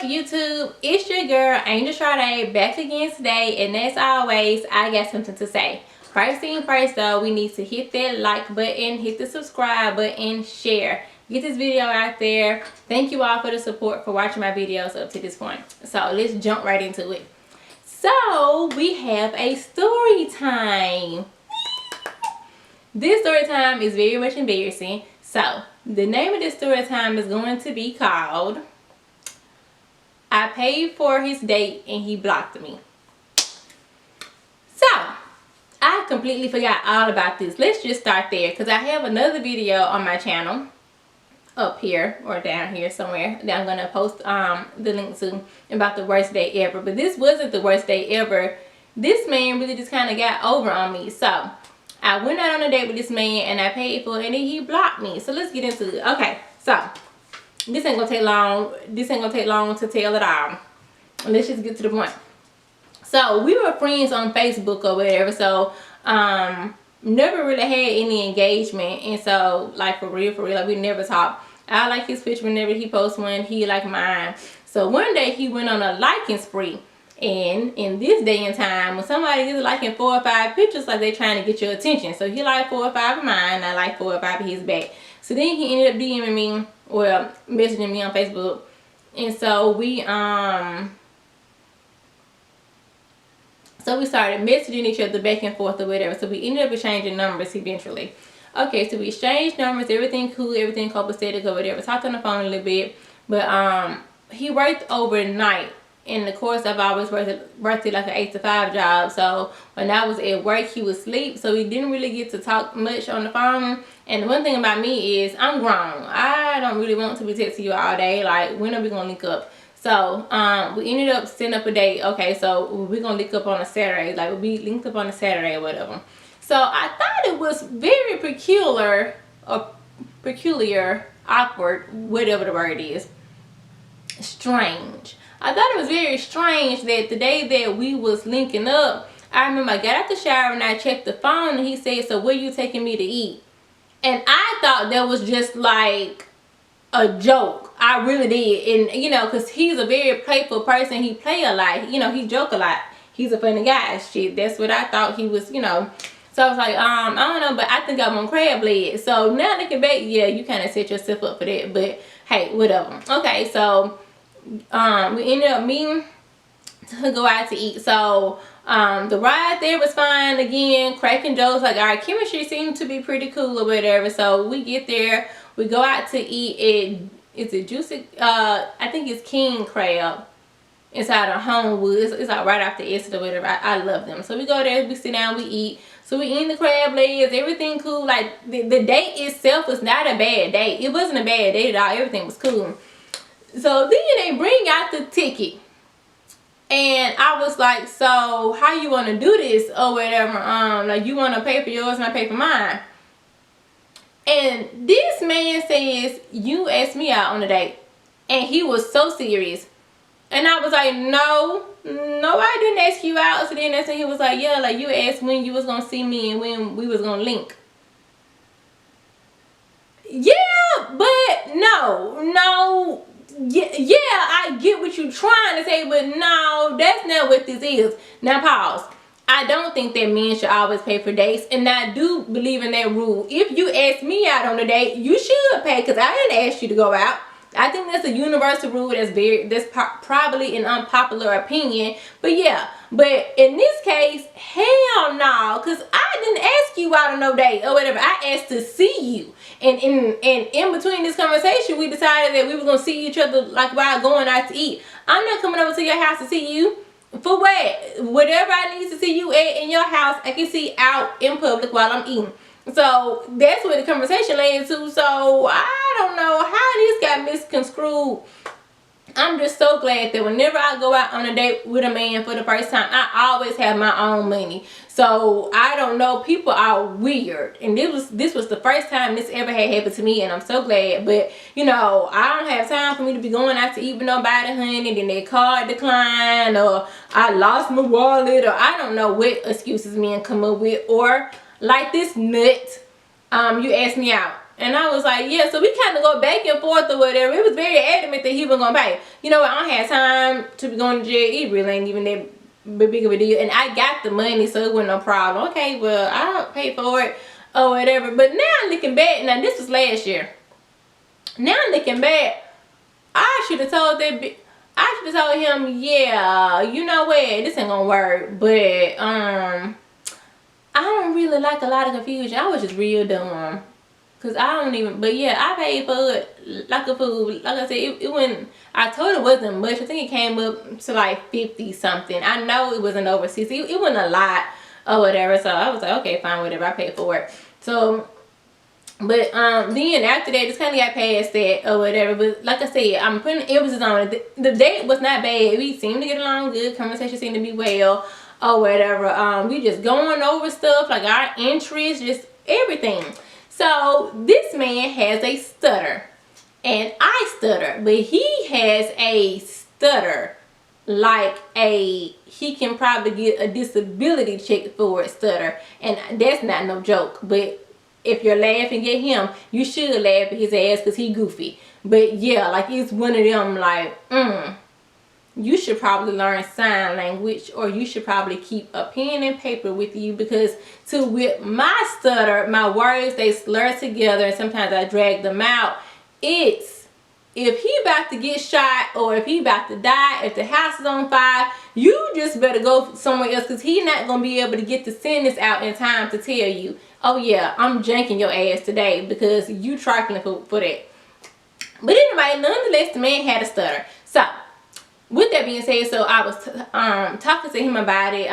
YouTube? It's your girl Angel Charda back again today, and as always I got something to say. First thing first though, we need to hit that like button, hit the subscribe button, share, get this video out there. Thank you all for the support, for watching my videos up to this point. So let's jump right into it. So we have a story time. This story time is very much embarrassing. So the name of this story time is going to be called I Paid for His Date and He Blocked Me. So I completely forgot all about this. Let's just start there because I have another video on my channel up here or down here somewhere that I'm going to post the link to about the worst date ever. But this wasn't the worst date ever. This man really just kind of got over on me. So I went out on a date with this man and I paid for it and then he blocked me. So let's get into it. Okay, so this ain't gonna take long. This ain't gonna take long to tell it all. Let's just get to the point. So we were friends on Facebook or whatever. So never really had any engagement, and so like for real, like we never talked. I like his picture whenever he posts one. He like mine. So one day he went on a liking spree. And in this day and time, when somebody is liking 4 or 5 pictures, like they trying to get your attention. So he liked 4 or 5 of mine, I like 4 or 5 of his back. So then he ended up DMing me, or messaging me on Facebook. And so we started messaging each other back and forth or whatever. So we ended up exchanging numbers eventually. Okay, so we exchanged numbers, everything cool, everything copacetic or whatever. Talked on the phone a little bit, but he worked overnight. And of course, I've always worked like an 8 to 5 job. So when I was at work, he was asleep. So we didn't really get to talk much on the phone. And the one thing about me is I'm grown. I don't really want to be texting you all day. Like, when are we going to link up? So we ended up setting up a date. Okay, so we're going to link up on a Saturday. Like, we linked up on a Saturday or whatever. So I thought it was very peculiar, awkward, whatever the word is. Strange. I thought it was very strange that the day that we was linking up, I remember I got out the shower and I checked the phone and he said, "So where you taking me to eat?" And I thought that was just like a joke. I really did. And you know, because he's a very playful person. He play a lot. You know, he joke a lot. He's a funny guy. Shit, that's what I thought he was, you know. So I was like, I don't know, but I think I'm on crab leg. So now looking back, yeah, you kind of set yourself up for that. But hey, whatever. Okay, so we ended up meeting to go out to eat. So the ride there was fine. Again, cracking jokes, like our chemistry seemed to be pretty cool or whatever. So we get there, we go out to eat at, is it Juicy, I think it's King Crab inside of Homewood. It's like right off the exit or whatever. I love them. So we go there, we sit down, we eat. So we eat the crab legs, everything cool. Like the date itself was not a bad date. It wasn't a bad date at all. Everything was cool. So then they bring out the ticket. And I was like, so how you want to do this or whatever? Like you want to pay for yours and I pay for mine. And this man says, "You asked me out on a date." And he was so serious. And I was like, no, I didn't ask you out. So then that's when he was like, yeah, like you asked when you was going to see me and when we was going to link. Yeah, but no. Yeah, I get what you're trying to say, but no, that's not what this is. Now pause. I don't think that men should always pay for dates, and I do believe in that rule. If you ask me out on a date, you should pay, because I didn't ask you to go out. I think that's a universal rule. That's probably an unpopular opinion, but yeah. But in this case, hell no, because I didn't ask you out on no date or whatever. I asked to see you. And in between this conversation, we decided that we were gonna see each other like while going out to eat. I'm not coming over to your house to see you. For what? Whatever I need to see you at in your house, I can see out in public while I'm eating. So that's where the conversation led to. So I don't know how this got misconstrued. I'm just so glad that whenever I go out on a date with a man for the first time, I always have my own money. So I don't know, people are weird, and this was the first time this ever had happened to me, and I'm so glad. But you know, I don't have time for me to be going out to eat with nobody, honey, and then their card declined, or I lost my wallet, or I don't know what excuses men come up with. Or like this nut, you asked me out And I was like, yeah, so we kind of go back and forth or whatever. It was very adamant that he was going to pay. You know what, I don't have time to be going to jail. It really ain't even that big of a deal. And I got the money, so it wasn't no problem. Okay, well, I'll pay for it or whatever. But now looking back, now this was last year. Now looking back, I should have told him, yeah, you know what, this ain't gonna work. But I don't really like a lot of confusion. I was just real dumb. Cause I don't even, but yeah, I paid for it like a fool. Like I said, it wasn't, I told it wasn't much. I think it came up to like 50 something. I know it wasn't over 60. It wasn't a lot or whatever. So I was like, okay, fine, whatever, I paid for it. So, but then after that, just kind of got past that or whatever. But like I said, I'm putting emphasis on it. The date was not bad. We seemed to get along good. Conversation seemed to be well or whatever. We just going over stuff, like our interests, just everything. So this man has a stutter, and I stutter, but he has a stutter like he can probably get a disability check for it stutter, and that's not no joke. But if you're laughing at him, you should laugh at his ass because he goofy. But yeah, like it's one of them like, you should probably learn sign language, or you should probably keep a pen and paper with you, because with my stutter, my words, they slur together and sometimes I drag them out. It's, if he about to get shot or if he about to die, if the house is on fire, you just better go somewhere else, because he not going to be able to get the sentence out in time to tell you, oh yeah, I'm janking your ass today because you trifling for that. But anyway, nonetheless, the man had a stutter. So with that being said, so I was talking to him about it.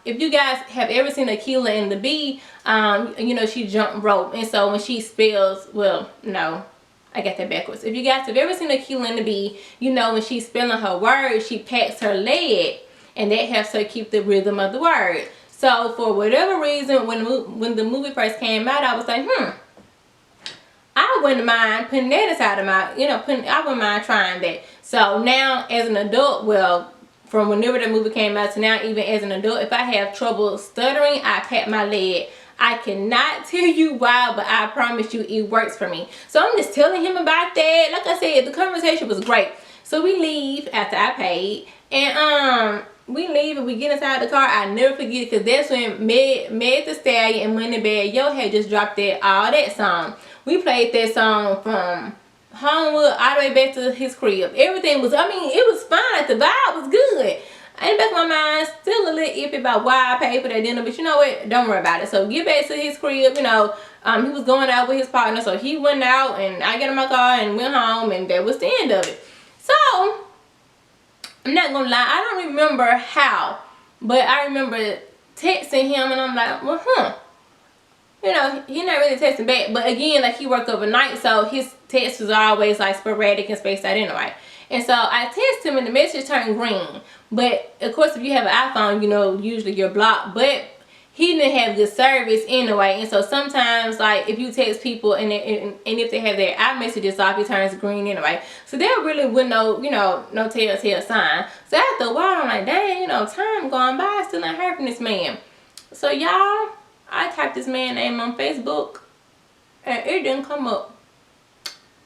If you guys have ever seen Akilah and the Bee, you know, she jumped rope. And so when she spells, well, no, I got that backwards. If you guys have ever seen Akilah and the Bee, you know when she's spelling her words, she pats her leg, and that helps her keep the rhythm of the word. So for whatever reason, when the movie first came out, I was like, I wouldn't mind putting that aside of my, I wouldn't mind trying that. So now as an adult, well, from whenever the movie came out to now, even as an adult, if I have trouble stuttering, I pat my leg. I cannot tell you why, but I promise you it works for me. So I'm just telling him about that. Like I said, the conversation was great. So we leave after I paid, and we leave and we get inside the car. I never forget it, because that's when Meg Thee Stallion and Money Bag Yo had just dropped all that song. We played that song from Homewood all the way back to his crib. Everything was, I mean, it was fine. The vibe was good. In the back of my mind, still a little iffy about why I paid for that dinner, but you know what? Don't worry about it. So get back to his crib, he was going out with his partner, so he went out and I got in my car and went home, and that was the end of it. So I'm not gonna lie, I don't remember how, but I remember texting him, and I'm like, well, he not really texting back. But again, like, he worked overnight, so his text was always like sporadic and spaced out anyway. And so I texted him and the message turned green. But of course, if you have an iPhone, usually you're blocked. But he didn't have good service anyway. And so sometimes, like, if you text people and if they have their iMessages off, it turns green anyway. So there really wasn't no telltale sign. So after a while, I'm like, dang, time going by, I still not heard from this man. So y'all, I typed this man's name on Facebook and it didn't come up.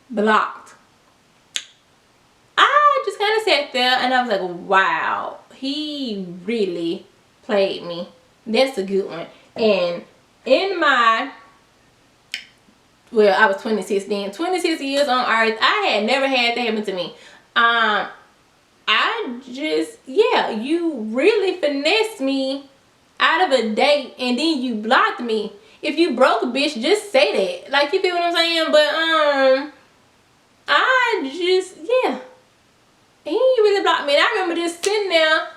Blocked. I just kind of sat there and I was like, wow, he really played me. That's a good one. And in my, well, I was 26 then, 26 years on earth, I had never had that happen to me. You really finessed me out of a date and then you blocked me. If you broke a bitch, just say that. Like, you feel what I'm saying? But he really blocked me. And I remember just sitting there.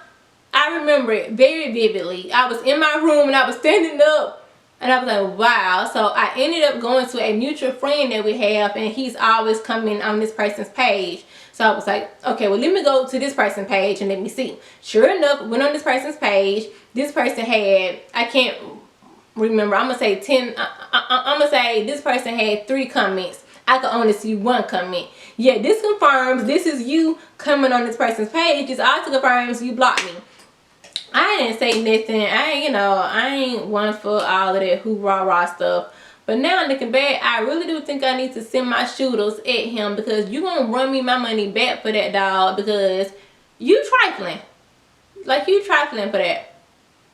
I remember it very vividly. I was in my room and I was standing up and I was like, wow. So I ended up going to a mutual friend that we have, and he's always coming on this person's page. So I was like, okay, well, let me go to this person's page and let me see. Sure enough, went on this person's page. This person had, I can't remember, I'm going to say 10, I'm going to say this person had 3 comments. I could only see 1 comment. Yeah, this confirms this is you coming on this person's page. This also confirms you blocked me. I didn't say nothing. I ain't one for all of that hoorah-rah stuff. But now looking back, I really do think I need to send my shooters at him, because you gonna run me my money back for that, dog, because you trifling. Like, you trifling for that.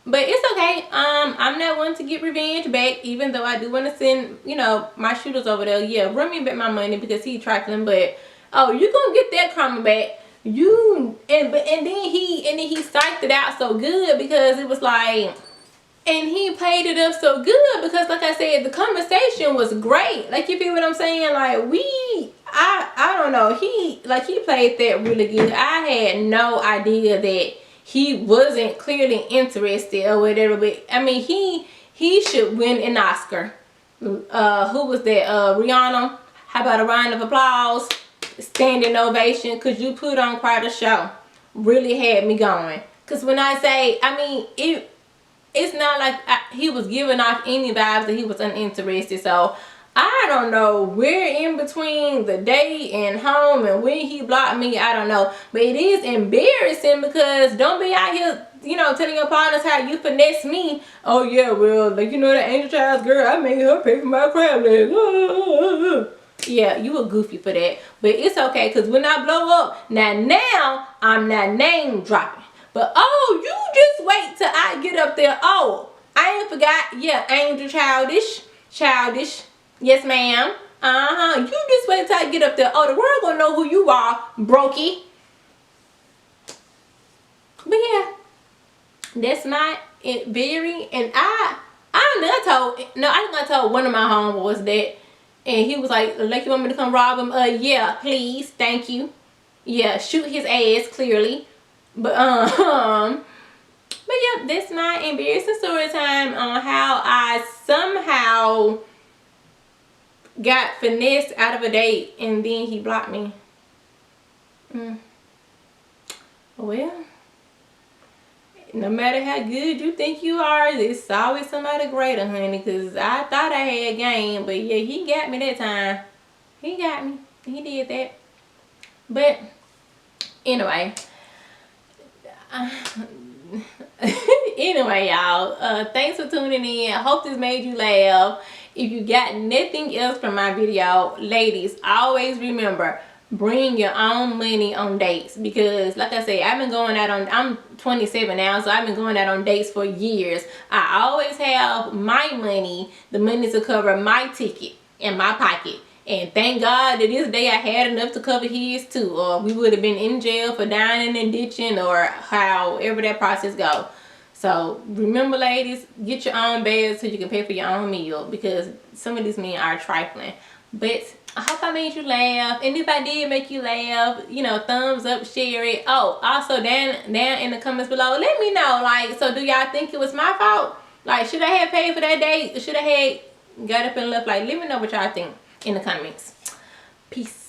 But it's okay. I'm not one to get revenge back, even though I do want to send, you know, my shooters over there. Yeah, run me back my money because he trifling. But oh, you gonna get that karma back. You and then he psyched it out so good, because it was like, and he played it up so good because, like I said, the conversation was great. Like, you feel what I'm saying? Like, I don't know. He played that really good. I had no idea that he wasn't clearly interested or whatever. But I mean, he should win an Oscar. Who was that? Rihanna. How about a round of applause? Standing ovation, because you put on quite a show. Really had me going. Because when I say, I mean, it's not like he was giving off any vibes that he was uninterested. So I don't know where in between the day and home and when he blocked me, I don't know. But it is embarrassing, because don't be out here, you know, telling your partners how you finesse me. Oh yeah, well, like, you know, that Angel Child's girl, I made her pay for my crab legs. Yeah, you were goofy for that. But it's okay, because when I blow up, now I'm not name dropping. But oh, you just wait till I get up there. Oh, I ain't forgot. Yeah, Angel Childish. Yes, ma'am. You just wait till I get up there. Oh, the world gonna know who you are, brokey. But yeah, that's my very, and I told one of my homeboys that, and he was like, you want me to come rob him? Yeah, please, thank you. Yeah, shoot his ass, clearly. But yeah, that's my embarrassing story time on how I somehow got finessed out of a date and then he blocked me. Well, no matter how good you think you are, there's always somebody greater, honey. Because I thought I had game, but yeah, he got me that time. He got me. He did that. But anyway. Anyway, y'all, thanks for tuning in. I hope this made you laugh. If you got nothing else from my video, ladies, always remember, bring your own money on dates. Because like I say, I've been going out on, I'm 27 now, so I've been going out on dates for years. I always have my money, the money to cover my ticket in my pocket. And thank God that this day I had enough to cover his too, or we would have been in jail for dining and ditching, or however that process go. So remember, ladies, get your own bed so you can pay for your own meal, because some of these men are trifling. But I hope I made you laugh, and if I did make you laugh, you know, thumbs up, share it. Oh, also down in the comments below, let me know, like, so do y'all think it was my fault? Like, should I have paid for that date? Should I have got up and left? Like, let me know what y'all think in the comments. Peace.